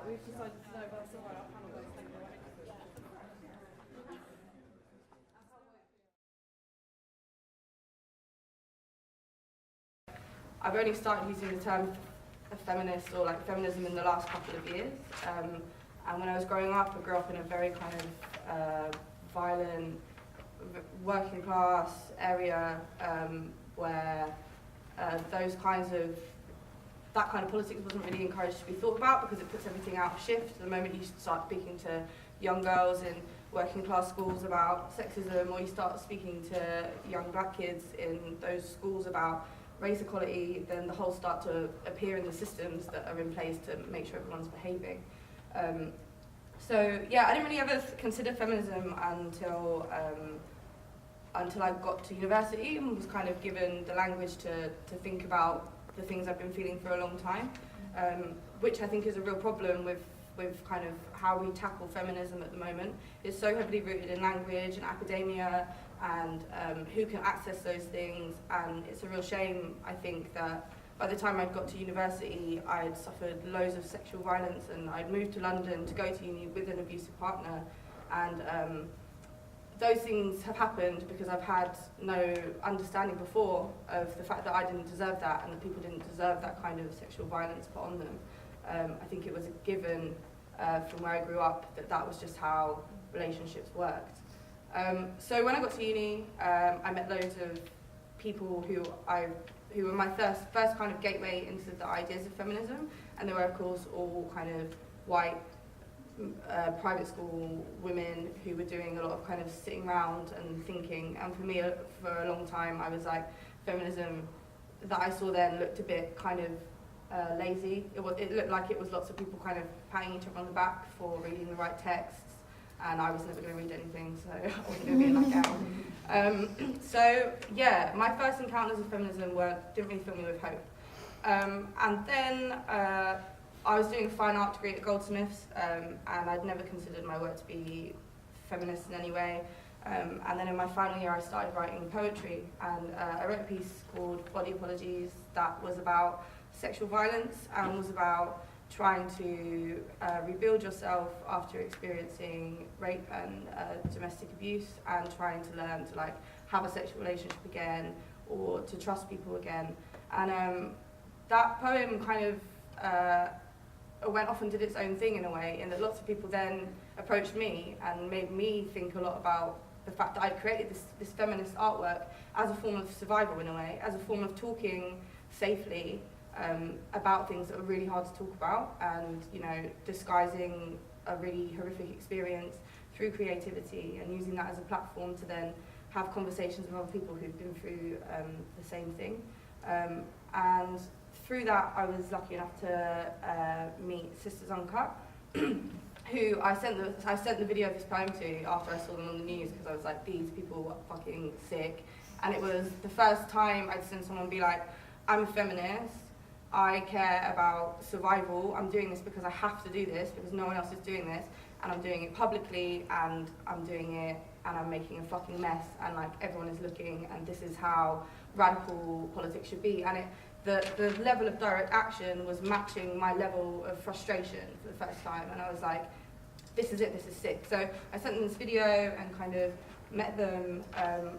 we've decided to know about the our panel goes through. I've only started using the term feminist or like feminism in the last couple of years. And when I was growing up, I grew up in a very kind of violent, working class area where that kind of politics wasn't really encouraged to be thought about because it puts everything out of shift. The moment you start speaking to young girls in working class schools about sexism, or you start speaking to young black kids in those schools about race equality, then the whole start to appear in the systems that are in place to make sure everyone's behaving. So yeah, I didn't really ever consider feminism until I got to university and was kind of given the language to think about the things I've been feeling for a long time, which I think is a real problem with kind of how we tackle feminism at the moment. It's so heavily rooted in language and academia and who can access those things, and it's a real shame, I think, that by the time I'd got to university, I'd suffered loads of sexual violence, and I'd moved to London to go to uni with an abusive partner, and those things have happened because I've had no understanding before of the fact that I didn't deserve that and that people didn't deserve that kind of sexual violence put on them. I think it was a given from where I grew up that was just how relationships worked. So when I got to uni, I met loads of people who were my first kind of gateway into the ideas of feminism, and they were, of course, all kind of white private school women who were doing a lot of kind of sitting around and thinking. And for me, for a long time, I was like, feminism that I saw then looked a bit kind of lazy. It looked like it was lots of people kind of patting each other on the back for reading the right texts, and I was never going to read anything, so I wasn't going to be in that gown. So yeah, my first encounters with feminism didn't really fill me with hope. And then I was doing a fine art degree at Goldsmiths, and I'd never considered my work to be feminist in any way. And then in my final year, I started writing poetry, and I wrote a piece called Body Apologies that was about sexual violence and was about trying to rebuild yourself after experiencing rape and domestic abuse, and trying to learn to like have a sexual relationship again or to trust people again. And that poem kind of went off and did its own thing in a way, in that lots of people then approached me and made me think a lot about the fact that I'd created this feminist artwork as a form of survival in a way, as a form of talking safely about things that are really hard to talk about, and disguising a really horrific experience through creativity and using that as a platform to then have conversations with other people who've been through the same thing. And through that, I was lucky enough to meet Sisters Uncut, who I sent the video of this poem to after I saw them on the news, because I was like, these people are fucking sick. And it was the first time I'd seen someone be like, I'm a feminist, I care about survival, I'm doing this because I have to do this, because no one else is doing this, and I'm doing it publicly, and I'm doing it, and I'm making a fucking mess, and like everyone is looking, and this is how radical politics should be. And the level of direct action was matching my level of frustration for the first time, and I was like, this is it, this is sick. So I sent them this video and kind of met them,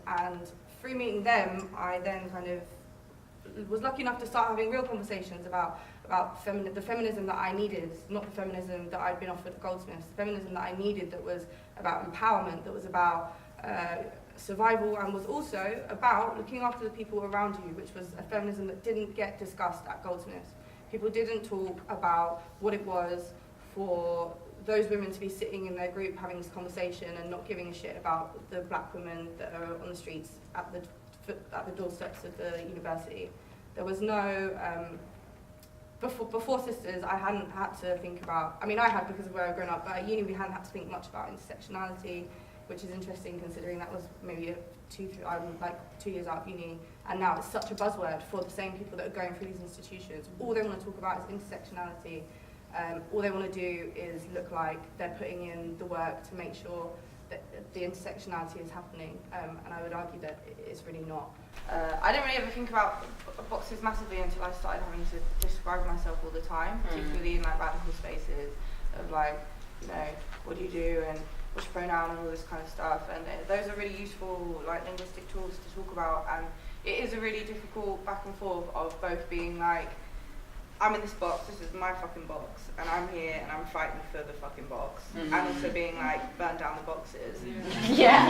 and through meeting them, I then kind of was lucky enough to start having real conversations about the feminism that I needed, not the feminism that I'd been offered at Goldsmiths, the feminism that I needed that was about empowerment, that was about survival, and was also about looking after the people around you, which was a feminism that didn't get discussed at Goldsmiths. People didn't talk about what it was for those women to be sitting in their group having this conversation and not giving a shit about the black women that are on the streets at the doorsteps of the university. There was no, before Sisters, I hadn't had to think about, I mean I had because of where I've grown up, but at uni we hadn't had to think much about intersectionality, which is interesting considering that was maybe I'm like 2 years out of uni, and now it's such a buzzword for the same people that are going through these institutions. All they want to talk about is intersectionality. All they want to do is look like they're putting in the work to make sure that the intersectionality is happening, and I would argue that it's really not. I didn't really ever think about boxes massively until I started having to describe myself all the time, particularly in like radical spaces. of like, you know, what do you do and what's your pronoun and all this kind of stuff. And those are really useful like linguistic tools to talk about. And it is a really difficult back and forth of both being like, I'm in this box, this is my fucking box, and I'm here and I'm fighting for the fucking box, and also being like, burn down the boxes. Yeah.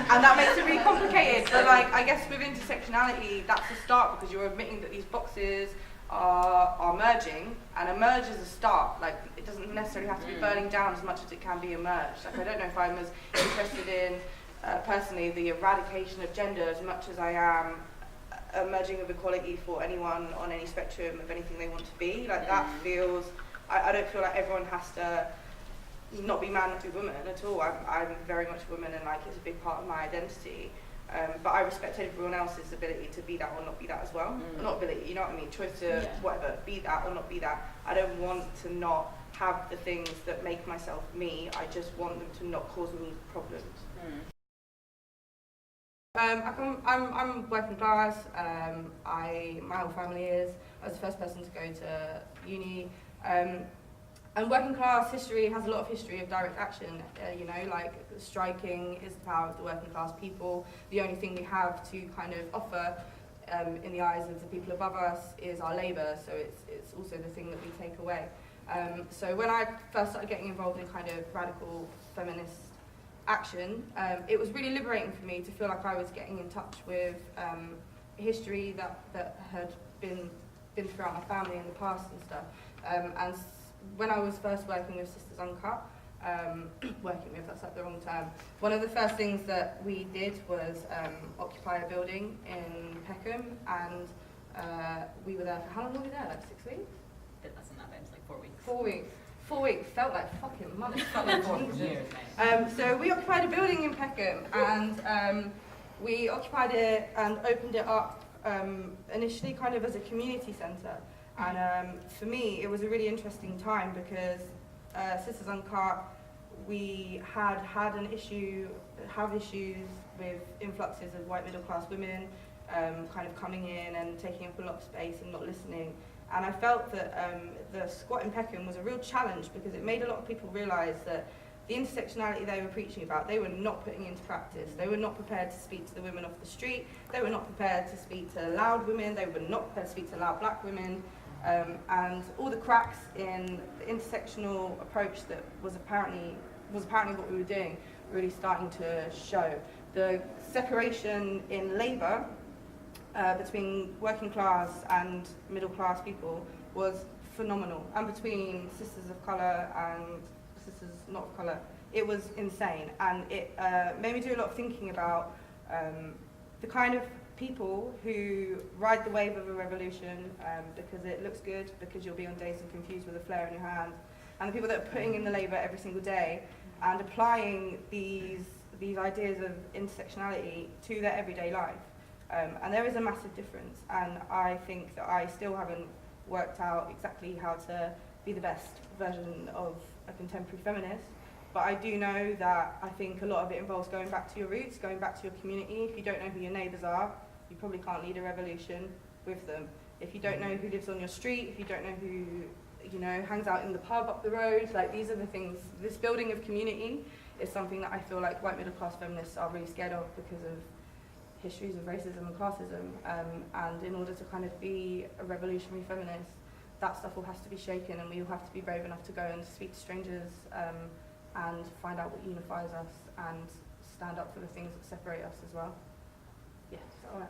And that makes it really complicated. But like, I guess with intersectionality, that's a start because you're admitting that these boxes are merging, and a merge is a start. Like, it doesn't necessarily have to be burning down as much as it can be emerged. Like, I don't know if I'm as interested in personally the eradication of gender as much as I am a merging of equality for anyone on any spectrum of anything they want to be. Like, that feels, I don't feel like everyone has to not be man, not be woman at all. I'm very much a woman, and like, it's a big part of my identity. But I respect everyone else's ability to be that or not be that as well. Not ability, you know what I mean? Choice to whatever, be that or not be that. I don't want to not have the things that make myself me. I just want them to not cause me problems. I'm working class. My whole family is. I was the first person to go to uni. And working class history has a lot of history of direct action. You know, like striking is the power of the working class people. The only thing we have to kind of offer in the eyes of the people above us is our labour. So it's also the thing that we take away. So when I first started getting involved in kind of radical feminist action, it was really liberating for me to feel like I was getting in touch with history that had been throughout my family in the past and stuff. And when I was first working with Sisters Uncut, that's like the wrong term, one of the first things that we did was occupy a building in Peckham, and we were there for, how long were we there, like 6 weeks? A bit less than that, but it was like 4 weeks. 4 weeks. 4 weeks felt like fucking months. Felt like 4 years, mate. So we occupied a building in Peckham, and we occupied it and opened it up initially kind of as a community centre. And for me, it was a really interesting time because Sisters Uncut, we have issues with influxes of white middle class women kind of coming in and taking up a lot of space and not listening. And I felt that the squat in Peckham was a real challenge because it made a lot of people realise that the intersectionality they were preaching about, they were not putting into practice. They were not prepared to speak to the women off the street. They were not prepared to speak to loud women. They were not prepared to speak to loud black women. And all the cracks in the intersectional approach that was apparently what we were doing really starting to show. The separation in labour between working class and middle class people was phenomenal, and between sisters of colour and sisters not of colour, it was insane. And it made me do a lot of thinking about the kind of people who ride the wave of a revolution because it looks good, because you'll be on Dazed and Confused with a flare in your hand, and the people that are putting in the labour every single day and applying these ideas of intersectionality to their everyday life. And there is a massive difference, and I think that I still haven't worked out exactly how to be the best version of a contemporary feminist, but I do know that I think a lot of it involves going back to your roots, going back to your community. If you don't know who your neighbours are, you probably can't lead a revolution with them. If you don't know who lives on your street, if you don't know who, you know, hangs out in the pub up the road, like, these are the things. This building of community is something that I feel like white middle class feminists are really scared of because of histories of racism and classism, and in order to kind of be a revolutionary feminist, that stuff all has to be shaken, and we all have to be brave enough to go and speak to strangers and find out what unifies us and stand up for the things that separate us as well. Yeah, is that all right?